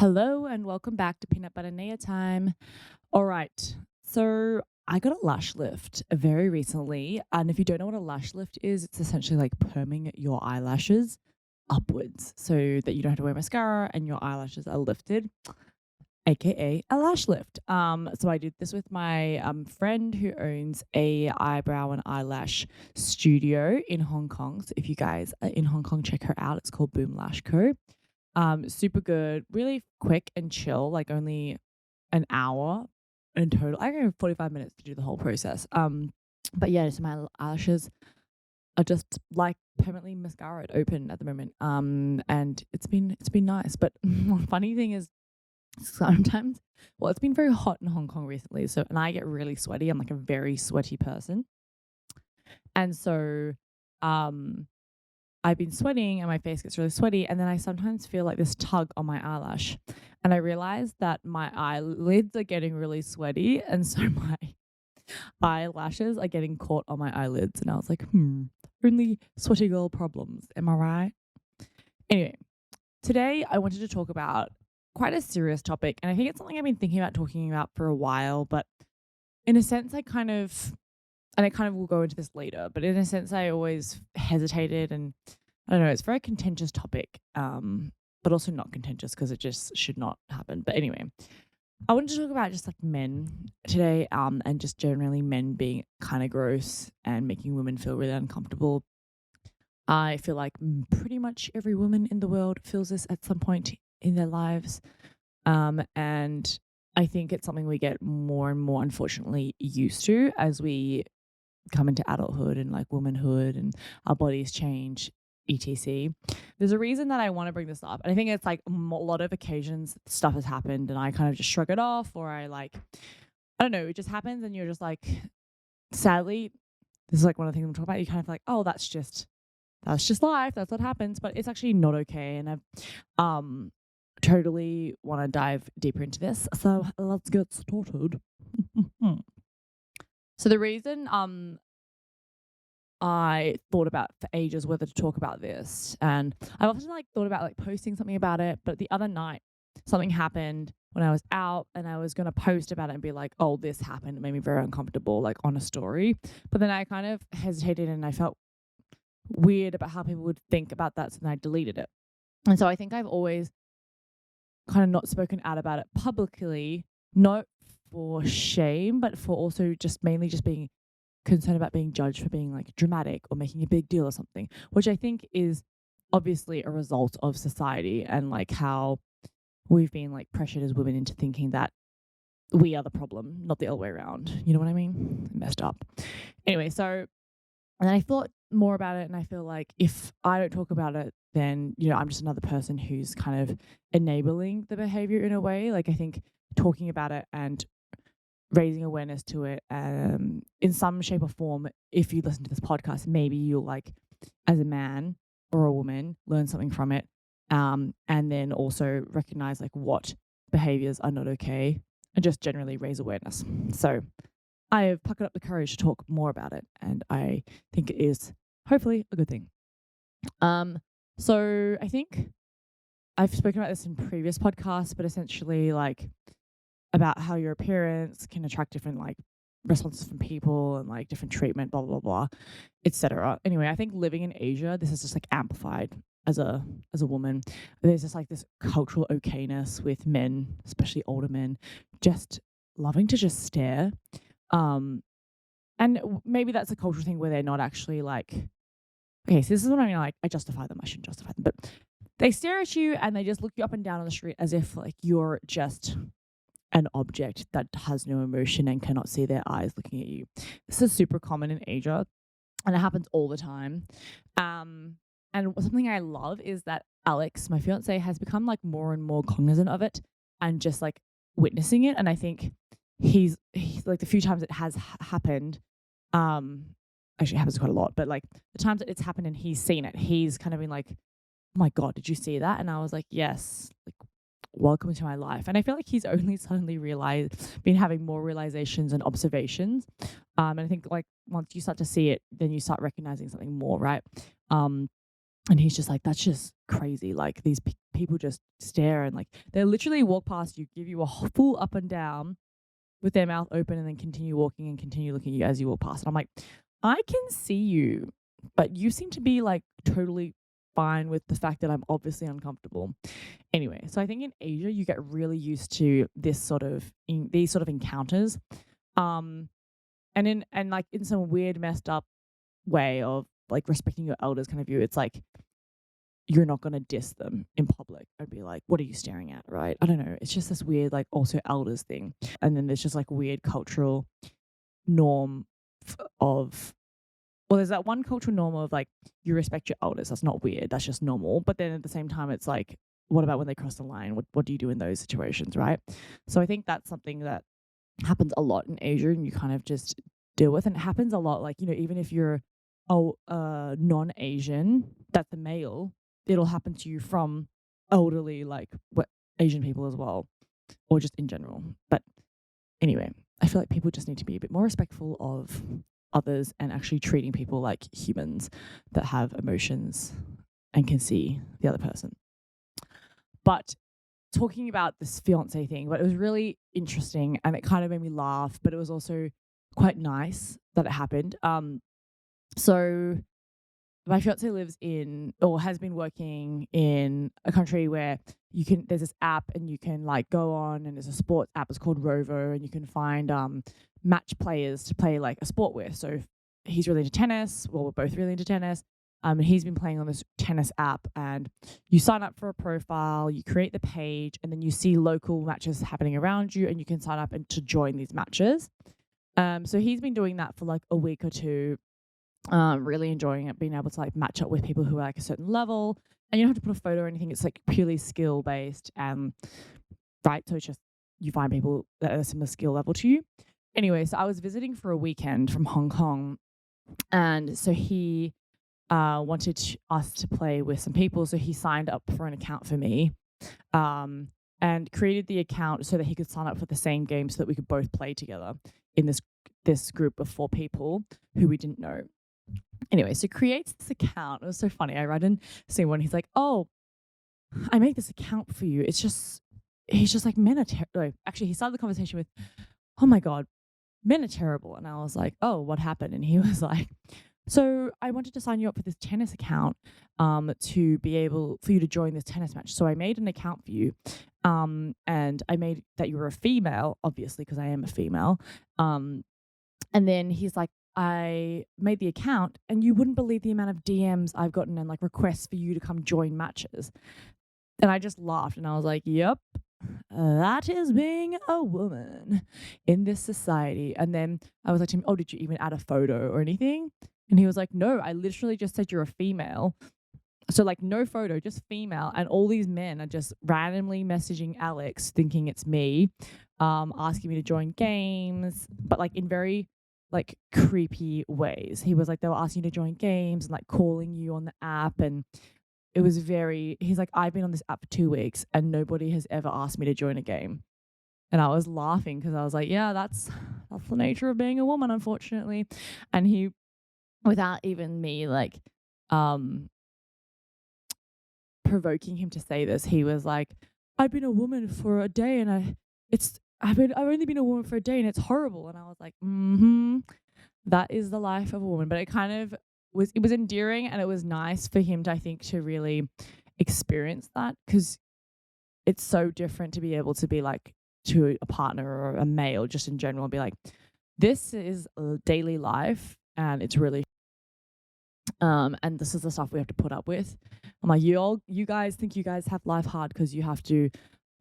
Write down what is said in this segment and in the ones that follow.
Hello and welcome back to Peanut Butter Neya time. All right. So I got a lash lift very recently. And if you don't know what a lash lift is, it's essentially like perming your eyelashes upwards so that you don't have to wear mascara and your eyelashes are lifted, aka a lash lift. So I did this with my friend who owns a eyebrow and eyelash studio in Hong Kong. So if you guys are in Hong Kong, check her out. It's called Boom Lash Co. Super good, really quick and chill, like only an hour in total. I reckon 45 minutes to do the whole process. But yeah, so my eyelashes are just like permanently mascara open at the moment. And it's been nice. But one funny thing is sometimes, well, it's been very hot in Hong Kong recently. So and I get really sweaty. I'm like a very sweaty person. And so um I've been sweating and my face gets really sweaty. And then I sometimes feel like this tug on my eyelash. And I realized that my eyelids are getting really sweaty. And so my eyelashes are getting caught on my eyelids. And I was like, only sweaty girl problems. Am I right? Anyway, today I wanted to talk about quite a serious topic. And I think it's something I've been thinking about talking about for a while. But in a sense, and I kind of will go into this later, but in a sense, I always hesitated and I don't know, it's a very contentious topic, but also not contentious because it just should not happen. But anyway, I wanted to talk about just like men today, and just generally men being kind of gross and making women feel really uncomfortable. I feel like pretty much every woman in the world feels this at some point in their lives. And I think it's something we get more and more, unfortunately, used to as we come into adulthood and like womanhood and our bodies change, etc. There's a reason that I want to bring this up. And I think it's like a lot of occasions stuff has happened and I kind of just shrug it off or I don't know, it just happens and you're just like, sadly, this is like one of the things I'm talking about. You kind of like, oh, that's just life. That's what happens. But it's actually not okay. And um totally want to dive deeper into this. So let's get started. So the reason I thought about for ages whether to talk about this, and I've often like thought about like posting something about it, but the other night something happened when I was out and I was gonna post about it and be like, oh, this happened. It made me very uncomfortable, like on a story. But then I kind of hesitated and I felt weird about how people would think about that, so then I deleted it. And so I think I've always kind of not spoken out about it publicly, not for shame, but for also just mainly just being concerned about being judged for being like dramatic or making a big deal or something, which I think is obviously a result of society and like how we've been like pressured as women into thinking that we are the problem, not the other way around. You know what I mean? Messed up. Anyway, so and I thought more about it and I feel like if I don't talk about it, then, I'm just another person who's kind of enabling the behavior in a way. Like I think talking about it and raising awareness to it in some shape or form, if you listen to this podcast, maybe you'll like, as a man or a woman, learn something from it. And then also recognize like what behaviors are not okay and just generally raise awareness. So I have plucked up the courage to talk more about it, and I think it is hopefully a good thing. So I think I've spoken about this in previous podcasts, but essentially like about how your appearance can attract different like responses from people and like different treatment, blah blah blah, etc. Anyway, I think living in Asia, this is just like amplified as a woman. There's just like this cultural okayness with men, especially older men, just loving to just stare. Um, and maybe that's a cultural thing where they're not actually like, okay, so this is what I mean. Like, I justify them. I shouldn't justify them, but they stare at you and they just look you up and down on the street as if like you're just an object that has no emotion and cannot see their eyes looking at you. This is super common in Asia and it happens all the time. And something I love is that Alex, my fiance, has become like more and more cognizant of it and just like witnessing it. And I think he's like the few times it has happened, um, actually it happens quite a lot, but like the times that it's happened and he's seen it, he's kind of been like, oh my God, did you see that? And I was like, yes, like welcome to my life. And I feel like he's only suddenly been having more realizations and observations. And I think like once you start to see it, then you start recognizing something more, right? Um, And he's just like, that's just crazy. Like these people just stare and like they literally walk past you, give you a full up and down with their mouth open, and then continue walking and continue looking at you as you walk past. And I'm like, I can see you, but you seem to be like totally fine with the fact that I'm obviously uncomfortable. Anyway, so I think in Asia you get really used to these sort of encounters. Um and like in some weird messed up way of like respecting your elders kind of view, it's like you're not going to diss them in public. I'd be like, what are you staring at? Right. I don't know. It's just this weird, like, also elders thing. And then there's just like weird cultural norm of, well, there's that one cultural norm of like, you respect your elders. That's not weird. That's just normal. But then at the same time, it's like, what about when they cross the line? What do you do in those situations? Right. So I think that's something that happens a lot in Asia and you kind of just deal with. And it happens a lot. Like, even if you're non-Asian, that's a male, it'll happen to you from elderly, like what Asian people as well, or just in general. But anyway, I feel like people just need to be a bit more respectful of others and actually treating people like humans that have emotions and can see the other person. But talking about this fiance thing, but it was really interesting and it kind of made me laugh, but it was also quite nice that it happened. So my fiance lives in, or has been working in, a country where there's this app and you can like go on, and there's a sports app, it's called Rovo, and you can find match players to play like a sport with. So he's really into tennis, well, we're both really into tennis. And he's been playing on this tennis app, and you sign up for a profile, you create the page, and then you see local matches happening around you, and you can sign up and to join these matches. So he's been doing that for like a week or two, really enjoying it, being able to like match up with people who are like a certain level, and you don't have to put a photo or anything. It's like purely skill based, right? So it's just you find people that are a similar skill level to you. Anyway, so I was visiting for a weekend from Hong Kong, and so he wanted us to play with some people. So he signed up for an account for me, and created the account so that he could sign up for the same game so that we could both play together in this group of 4 people who we didn't know. Anyway, so creates this account. It was so funny. I read in someone, he's like, oh, I made this account for you. He's just like, men are terrible. Actually, he started the conversation with, oh my God, men are terrible. And I was like, oh, what happened? And he was like, so I wanted to sign you up for this tennis account to be able for you to join this tennis match. So I made an account for you, and I made that you were a female, obviously, because I am a female. And then he's like, I made the account, and you wouldn't believe the amount of DMs I've gotten and like requests for you to come join matches. And I just laughed, and I was like, yep, that is being a woman in this society. And then I was like to him, oh, did you even add a photo or anything? And he was like, no, I literally just said you're a female. So like no photo, just female. And all these men are just randomly messaging Alex thinking it's me, asking me to join games, but like in very like creepy ways. He was like, they were asking you to join games and like calling you on the app. And it was he's like, I've been on this app for 2 weeks and nobody has ever asked me to join a game. And I was laughing because I was like, yeah, that's the nature of being a woman, unfortunately. And he, without even me like provoking him to say this, he was like, I've been a woman for a day and I've only been a woman for a day and it's horrible. And I was like, that is the life of a woman. But it kind of it was endearing, and it was nice for him to, I think, to really experience that, because it's so different to be able to be like to a partner or a male just in general and be like, this is a daily life and it's really and this is the stuff we have to put up with. I'm like, you guys think you guys have life hard because you have to,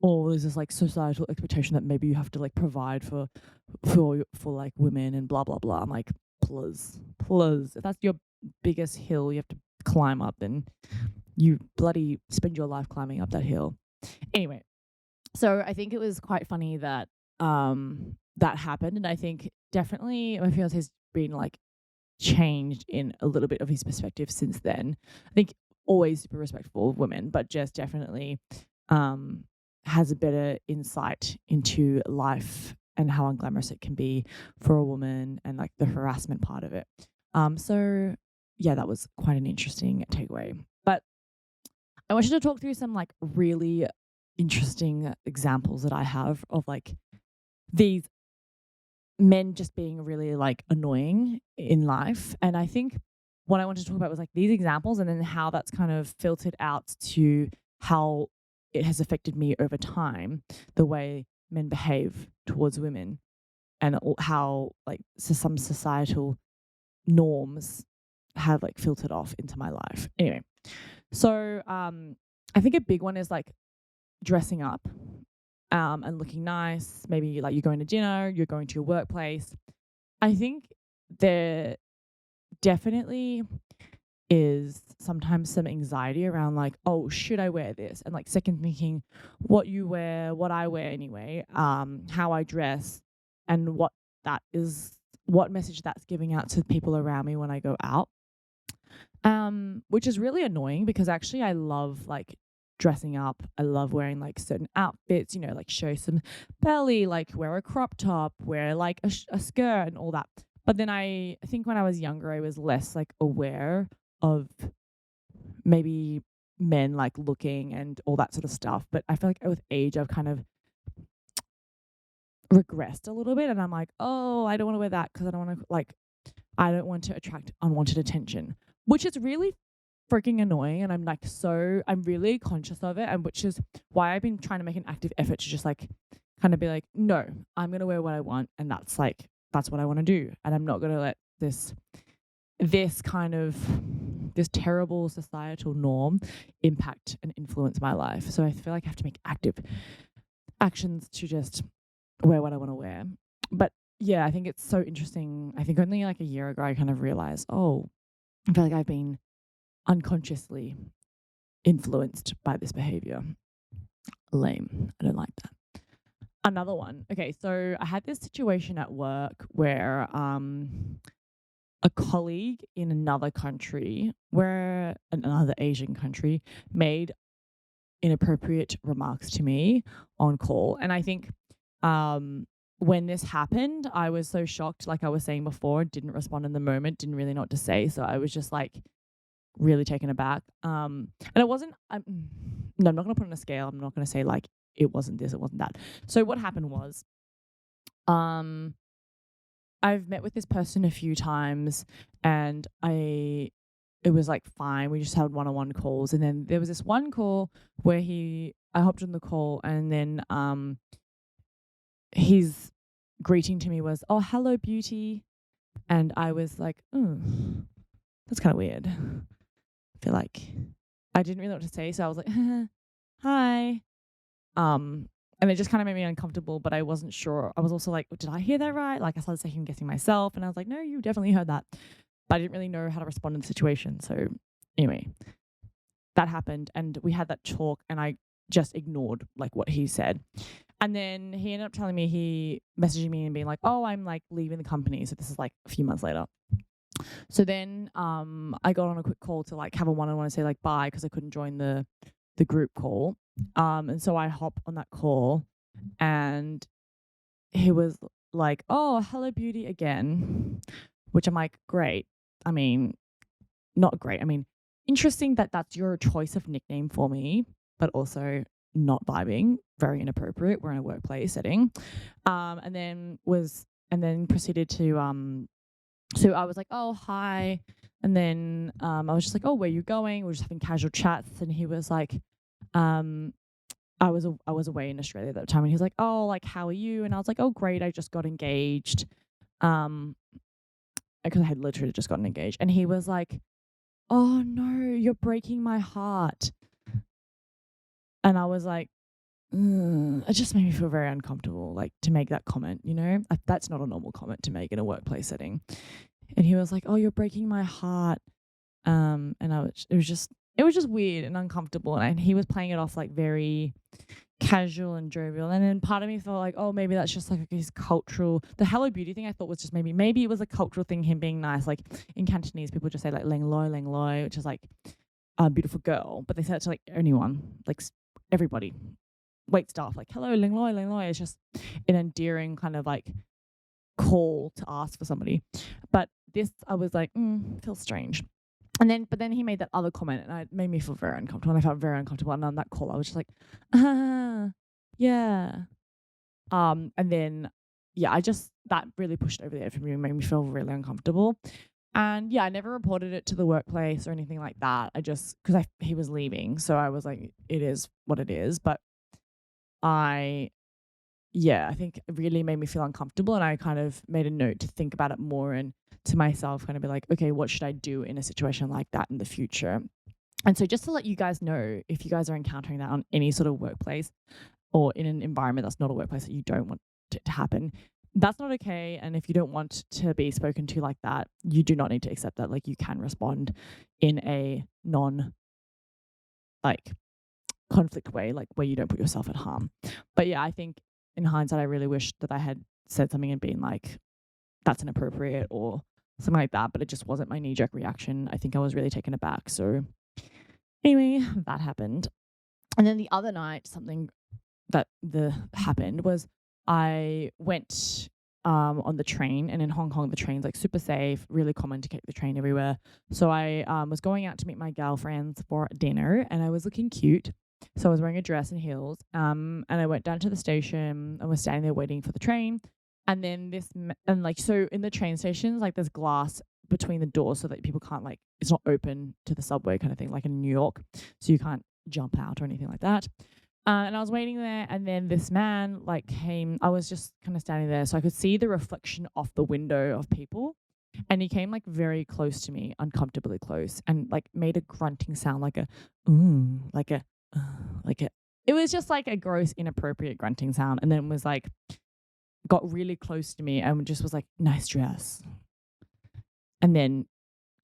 or there's this like societal expectation that maybe you have to like provide for like women and blah blah blah. I'm like, plus, if that's your biggest hill you have to climb up, then you bloody spend your life climbing up that hill. Anyway, so I think it was quite funny that that happened, and I think definitely my fiance's been like changed in a little bit of his perspective since then. I think always super respectful of women, but just definitely has a better insight into life and how unglamorous it can be for a woman and like the harassment part of it. So yeah, that was quite an interesting takeaway. But I want you to talk through some like really interesting examples that I have of like these men just being really like annoying in life. And I think what I wanted to talk about was like these examples and then how that's kind of filtered out to how it has affected me over time, the way men behave towards women and how like some societal norms have like filtered off into my life. Anyway, so I think a big one is like dressing up and looking nice. Maybe like you're going to dinner, you're going to your workplace. I think there definitely is sometimes some anxiety around like, oh, should I wear this? And like second thinking what you wear, what I wear anyway, how I dress, and what message that's giving out to people around me when I go out. Which is really annoying because actually I love like dressing up. I love wearing like certain outfits, like show some belly, like wear a crop top, wear like a skirt and all that. But then I think when I was younger, I was less like aware of maybe men like looking and all that sort of stuff. But I feel like with age, I've kind of regressed a little bit and I'm like, oh, I don't want to wear that because I don't want to attract unwanted attention, which is really freaking annoying. And I'm really conscious of it. And which is why I've been trying to make an active effort to just like kind of be like, no, I'm going to wear what I want. And that's what I want to do. And I'm not going to let this terrible societal norm impact and influence my life. So I feel like I have to make active actions to just wear what I want to wear. But yeah, I think it's so interesting. I think only like a year ago, I kind of realized, oh, I feel like I've been unconsciously influenced by this behavior. Lame. I don't like that. Another one. Okay, so I had this situation at work where a colleague in another Asian country, made inappropriate remarks to me on call. And I think when this happened, I was so shocked, like I was saying before, didn't respond in the moment, didn't really know what to say. So I was just like really taken aback. And it wasn't, no, I'm not going to put on a scale. I'm not going to say like it wasn't this, it wasn't that. So what happened was, I've met with this person a few times and it was like fine. We just had one-on-one calls. And then there was this one call where I hopped on the call and then his greeting to me was, oh, hello, beauty. And I was like, that's kind of weird. I feel like I didn't really know what to say. So I was like, hi. And it just kind of made me uncomfortable, but I wasn't sure. I was also like, did I hear that right? Like I started second guessing myself and I was like, no, you definitely heard that. But I didn't really know how to respond in the situation. So anyway, that happened and we had that talk and I just ignored like what he said. And then he ended up telling me, he messaging me and being like, oh, I'm like leaving the company. So this is like a few months later. So then I got on a quick call to like have a one-on-one and say like bye because I couldn't join the group call. And so I hop on that call and he was like, oh, hello, beauty again, which I'm like, great. I mean, not great. I mean, interesting that that's your choice of nickname for me, but also not vibing, very inappropriate. We're in a workplace setting. And then proceeded to, so I was like, oh, hi. And then I was just like, oh, where are you going? We're just having casual chats. And he was like, I was away in Australia at that time. And he was like, oh, like, how are you? And I was like, oh, great. I just got engaged. Because I had literally just gotten engaged. And he was like, oh, no, you're breaking my heart. And I was like, it just made me feel very uncomfortable, like to make that comment, that's not a normal comment to make in a workplace setting. And he was like, oh, you're breaking my heart. And it was just weird and uncomfortable. And he was playing it off like very casual and jovial. And then part of me felt like, oh, maybe that's just like his cultural, the hello beauty thing I thought was just maybe it was a cultural thing, him being nice. Like in Cantonese, people just say like leng loi, which is like a beautiful girl. But they say it to like anyone, like everybody, wait staff, like hello, leng loi. It's just an endearing kind of like call to ask for somebody. But this, I was like, feels strange. But then he made that other comment, and it made me feel very uncomfortable. And I felt very uncomfortable. And on that call, I was just like, ah, yeah. And then, yeah, I just that really pushed over the edge for me and made me feel really uncomfortable. And yeah, I never reported it to the workplace or anything like that. I just because he was leaving, so I was like, it is what it is. But I yeah, I think it really made me feel uncomfortable, and I kind of made a note to think about it more and to myself kind of be like, okay, what should I do in a situation like that in the future? And so just to let you guys know, if you guys are encountering that on any sort of workplace or in an environment that's not a workplace that you don't want it to happen, that's not okay. And if you don't want to be spoken to like that, you do not need to accept that. Like you can respond in a non like conflict way, like where you don't put yourself at harm. But yeah, I think in hindsight, I really wish that I had said something and been like, that's inappropriate or something like that. But it just wasn't my knee jerk reaction. I think I was really taken aback. So anyway, that happened. And then the other night, something that happened was I went on the train, and in Hong Kong the train's like super safe, really common to take the train everywhere. So I was going out to meet my girlfriends for dinner, and I was looking cute. So I was wearing a dress and heels. And I went down to the station and was standing there waiting for the train. And then so in the train stations, like there's glass between the doors so that people can't like it's not open to the subway kind of thing, like in New York. So you can't jump out or anything like that. And I was waiting there, and then this man like came. I was just kind of standing there, so I could see the reflection off the window of people. And he came like very close to me, uncomfortably close, and like made a grunting sound, like a like a like a. It was just like a gross, inappropriate grunting sound, and then was like got really close to me and just was like, "Nice dress," and then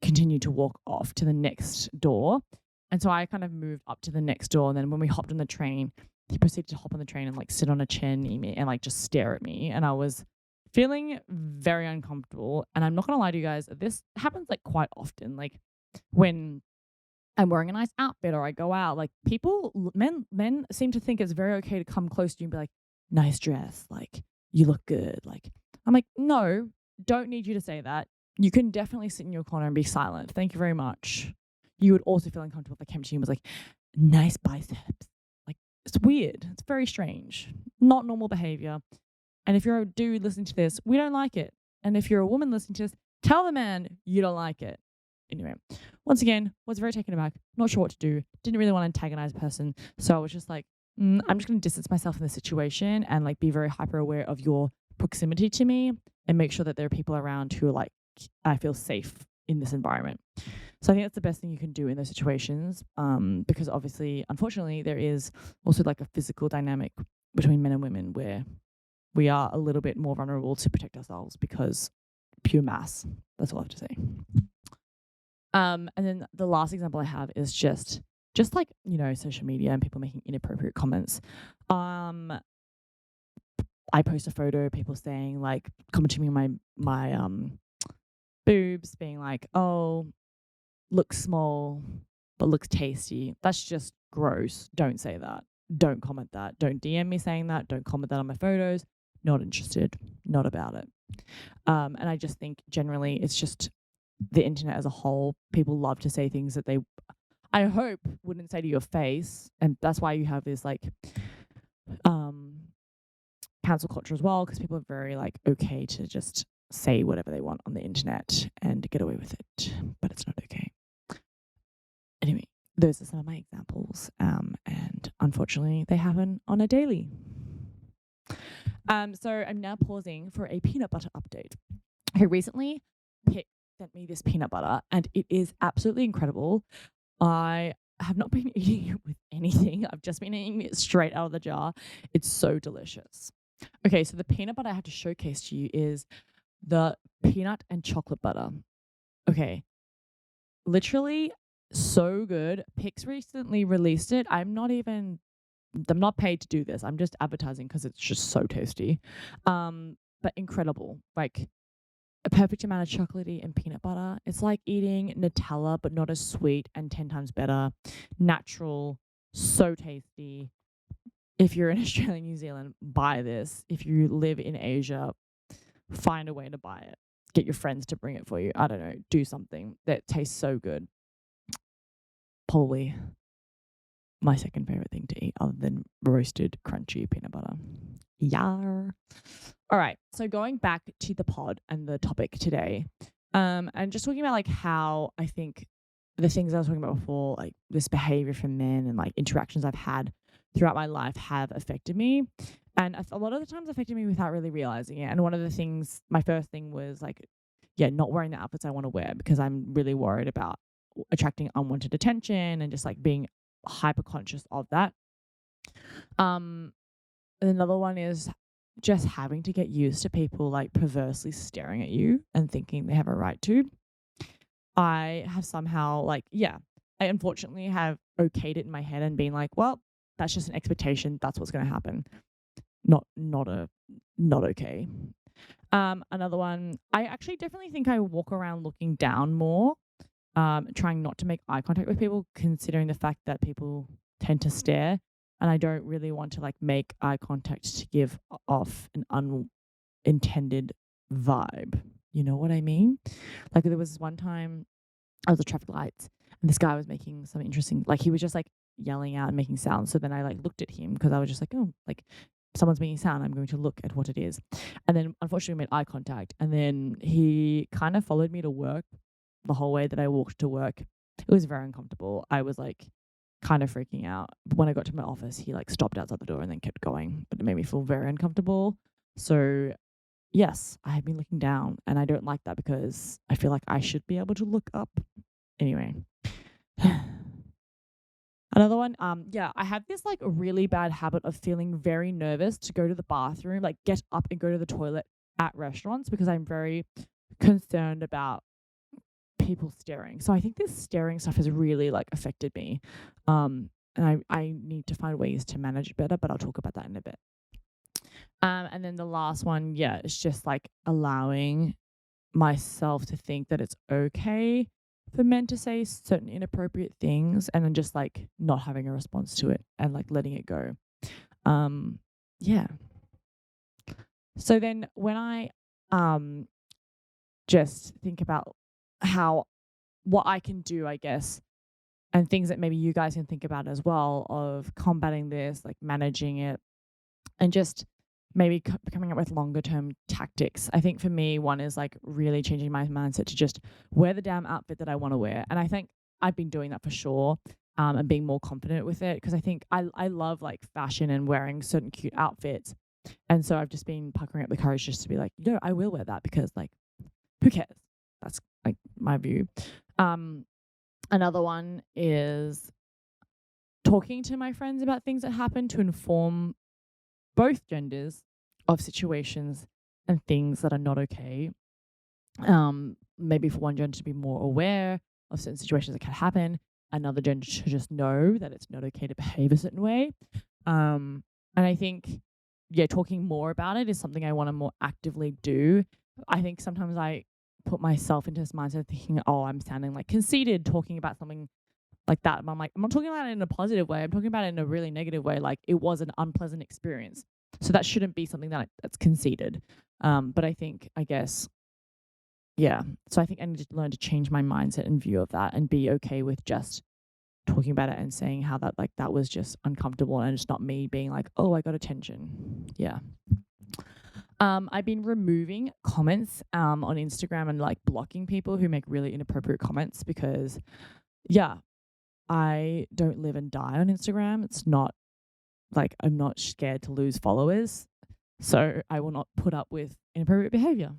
continued to walk off to the next door. And so I kind of moved up to the next door. And then when we hopped on the train, he proceeded to hop on the train and like sit on a chair near me and like just stare at me. And I was feeling very uncomfortable. And I'm not going to lie to you guys, this happens like quite often. Like when I'm wearing a nice outfit or I go out, like men seem to think it's very okay to come close to you and be like, nice dress. Like you look good. Like I'm like, no, don't need you to say that. You can definitely sit in your corner and be silent. Thank you very much. You would also feel uncomfortable if I came to you and was like, nice biceps. Like, it's weird. It's very strange. Not normal behavior. And if you're a dude listening to this, we don't like it. And if you're a woman listening to this, tell the man you don't like it. Anyway, once again, was very taken aback. Not sure what to do. Didn't really want to antagonize a person. So I was just like, I'm just going to distance myself from the situation and like be very hyper aware of your proximity to me and make sure that there are people around who are like, I feel safe in this environment. So I think that's the best thing you can do in those situations, because obviously, unfortunately, there is also like a physical dynamic between men and women where we are a little bit more vulnerable to protect ourselves because pure mass. That's all I have to say. And then the last example I have is just like, social media and people making inappropriate comments. I post a photo, people saying like, commenting on my boobs, being like, oh, looks small but looks tasty. That's just gross. Don't say that. Don't comment that. Don't DM me saying that. Don't comment that on my photos. Not interested. Not about it. And I just think generally it's just the internet as a whole. People love to say things that they, I hope, wouldn't say to your face. And that's why you have this like cancel culture as well, because people are very like okay to just say whatever they want on the internet and get away with it. But it's not okay. Anyway, those are some of my examples, and unfortunately, they happen on a daily. So I'm now pausing for a peanut butter update. Okay, recently, Pick sent me this peanut butter, and it is absolutely incredible. I have not been eating it with anything. I've just been eating it straight out of the jar. It's so delicious. Okay, so the peanut butter I have to showcase to you is the peanut and chocolate butter. Okay, literally so good. Pix recently released it. I'm not paid to do this. I'm just advertising because it's just so tasty. But incredible. Like a perfect amount of chocolatey and peanut butter. It's like eating Nutella, but not as sweet and 10 times better. Natural, so tasty. If you're in Australia, New Zealand, buy this. If you live in Asia, find a way to buy it. Get your friends to bring it for you. I don't know, do something that tastes so good. probably my second favorite thing to eat other than roasted crunchy peanut butter. Yar. All right. So going back to the pod and the topic today, and just talking about like how I think the things I was talking about before, like this behavior from men and like interactions I've had throughout my life have affected me. And a lot of the times affected me without really realizing it. And one of the things, my first thing was like, yeah, not wearing the outfits I want to wear because I'm really worried about attracting unwanted attention and just like being hyper conscious of that. Um, and another one is just having to get used to people like perversely staring at you and thinking they have a right to. I have somehow like, yeah, I unfortunately have okayed it in my head and been like, well, that's just an expectation. That's what's going to happen. Not okay. Another one, I actually definitely think I walk around looking down more, trying not to make eye contact with people, considering the fact that people tend to stare, and I don't really want to like make eye contact to give off an unintended vibe. You know what I mean? Like there was one time I was at traffic lights and this guy was making some interesting, like he was just like yelling out and making sounds. So then I like looked at him because I was just like, oh, like someone's making sound. I'm going to look at what it is. And then unfortunately we made eye contact. And then he kind of followed me to work the whole way that I walked to work. It was very uncomfortable. I was like kind of freaking out. But when I got to my office, he like stopped outside the door and then kept going. But it made me feel very uncomfortable. So yes, I have been looking down and I don't like that because I feel like I should be able to look up. Anyway. Another one, yeah, I have this like really bad habit of feeling very nervous to go to the bathroom, like get up and go to the toilet at restaurants because I'm very concerned about people staring. So I think this staring stuff has really like affected me. And I need to find ways to manage it better, but I'll talk about that in a bit. And then the last one, yeah, it's just like allowing myself to think that it's okay for men to say certain inappropriate things and then just like not having a response to it and like letting it go. Yeah. So then when I just think about how what I can do, I guess, and things that maybe you guys can think about as well of combating this, like managing it and just maybe coming up with longer term tactics. I think for me, one is like really changing my mindset to just wear the damn outfit that I want to wear. And I think I've been doing that for sure. And being more confident with it because I think I love like fashion and wearing certain cute outfits. And so I've just been puckering up the courage just to be like, no, I will wear that because like, who cares? That's like my view. Another one is talking to my friends about things that happen to inform both genders of situations and things that are not okay. Maybe for one gender to be more aware of certain situations that can happen, another gender to just know that it's not okay to behave a certain way. And I think, yeah, talking more about it is something I want to more actively do. I think sometimes I put myself into this mindset thinking, oh, I'm sounding like conceited talking about something like that. And I'm like, I'm not talking about it in a positive way. I'm talking about it in a really negative way. Like it was an unpleasant experience. So that shouldn't be something that's conceited. But I think, I guess, yeah. So I think I need to learn to change my mindset and view of that and be okay with just talking about it and saying how that was just uncomfortable and it's not me being like, oh, I got attention. Yeah. I've been removing comments on Instagram and like blocking people who make really inappropriate comments because, yeah, I don't live and die on Instagram. It's not like I'm not scared to lose followers. So I will not put up with inappropriate behavior.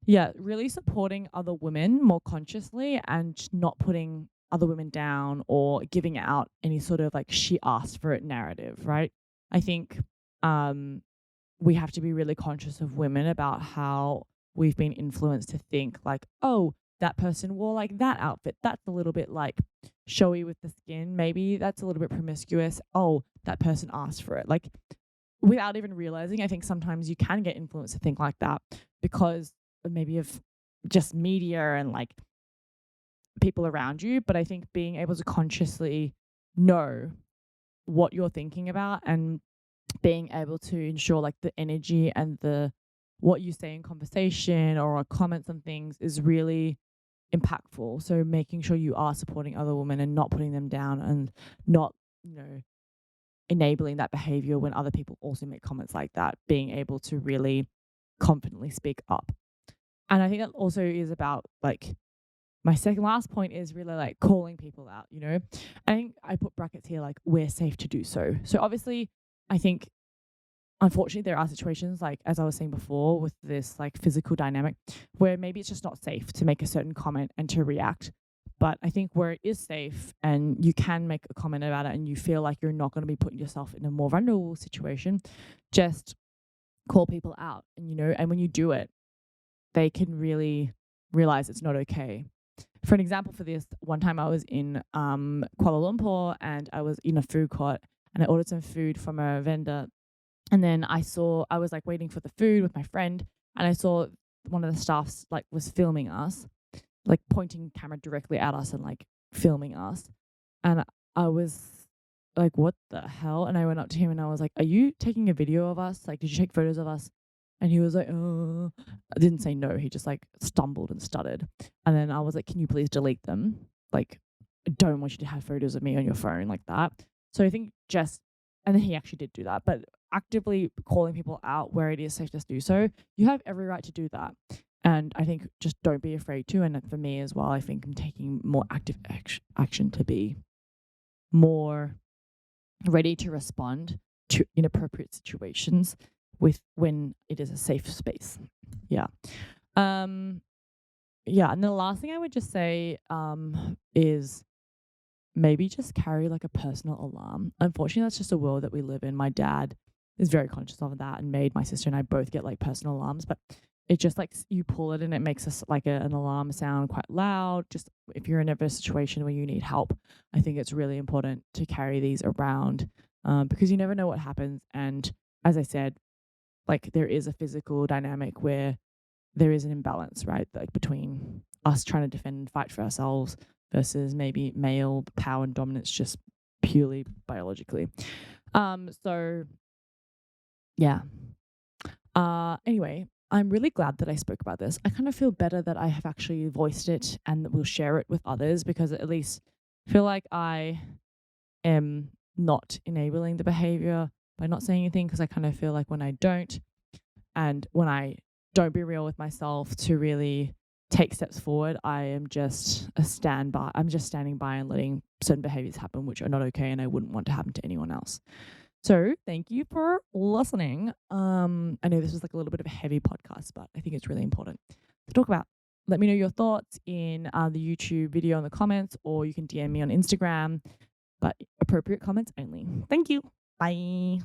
Yeah, really supporting other women more consciously and not putting other women down or giving out any sort of like she asked for it narrative, right? I think we have to be really conscious of women about how we've been influenced to think like, oh, that person wore like that outfit. That's a little bit like showy with the skin. Maybe that's a little bit promiscuous. Oh, that person asked for it. Like without even realizing, I think sometimes you can get influenced to think like that because maybe of just media and like people around you. But I think being able to consciously know what you're thinking about and being able to ensure like the energy and the what you say in conversation or comments on things is really impactful. So making sure you are supporting other women and not putting them down and not, enabling that behavior when other people also make comments like that, being able to really confidently speak up. And I think that also is about like my second last point is really like calling people out. I think I put brackets here like we're safe to do so. So obviously, I think unfortunately there are situations like as I was saying before with this like physical dynamic where maybe it's just not safe to make a certain comment and to react. But I think where it is safe and you can make a comment about it and you feel like you're not going to be putting yourself in a more vulnerable situation, just call people out. And when you do it, they can really realize it's not okay. For an example for this, one time I was in Kuala Lumpur and I was in a food court and I ordered some food from a vendor. And then I was like waiting for the food with my friend and I saw one of the staffs like was filming us, like pointing camera directly at us and like filming us. And I was like, what the hell? And I went up to him and I was like, are you taking a video of us? Like, did you take photos of us? And he was like, oh, I didn't say no. He just like stumbled and stuttered. And then I was like, can you please delete them? Like, I don't want you to have photos of me on your phone like that. So I think and then he actually did do that, but actively calling people out where it is safe to do so, you have every right to do that. And I think just don't be afraid to. And for me as well, I think I'm taking more active action to be more ready to respond to inappropriate situations when it is a safe space. Yeah. Yeah. And the last thing I would just say is maybe just carry like a personal alarm. Unfortunately, that's just a world that we live in. My dad is very conscious of that and made my sister and I both get like personal alarms, but it just like you pull it and it makes us like an alarm sound quite loud. Just if you're in a situation where you need help, I think it's really important to carry these around because you never know what happens. And as I said, like there is a physical dynamic where there is an imbalance, right? Like between us trying to defend and fight for ourselves versus maybe male power and dominance just purely biologically. So yeah. Anyway, I'm really glad that I spoke about this. I kind of feel better that I have actually voiced it and that we'll share it with others because at least I feel like I am not enabling the behavior by not saying anything because I kind of feel like when I don't and when I don't be real with myself to really take steps forward, I am just a standby. I'm just standing by and letting certain behaviors happen which are not okay and I wouldn't want to happen to anyone else. So thank you for listening. I know this was like a little bit of a heavy podcast, but I think it's really important to talk about. Let me know your thoughts in the YouTube video in the comments, or you can DM me on Instagram, but appropriate comments only. Thank you. Bye.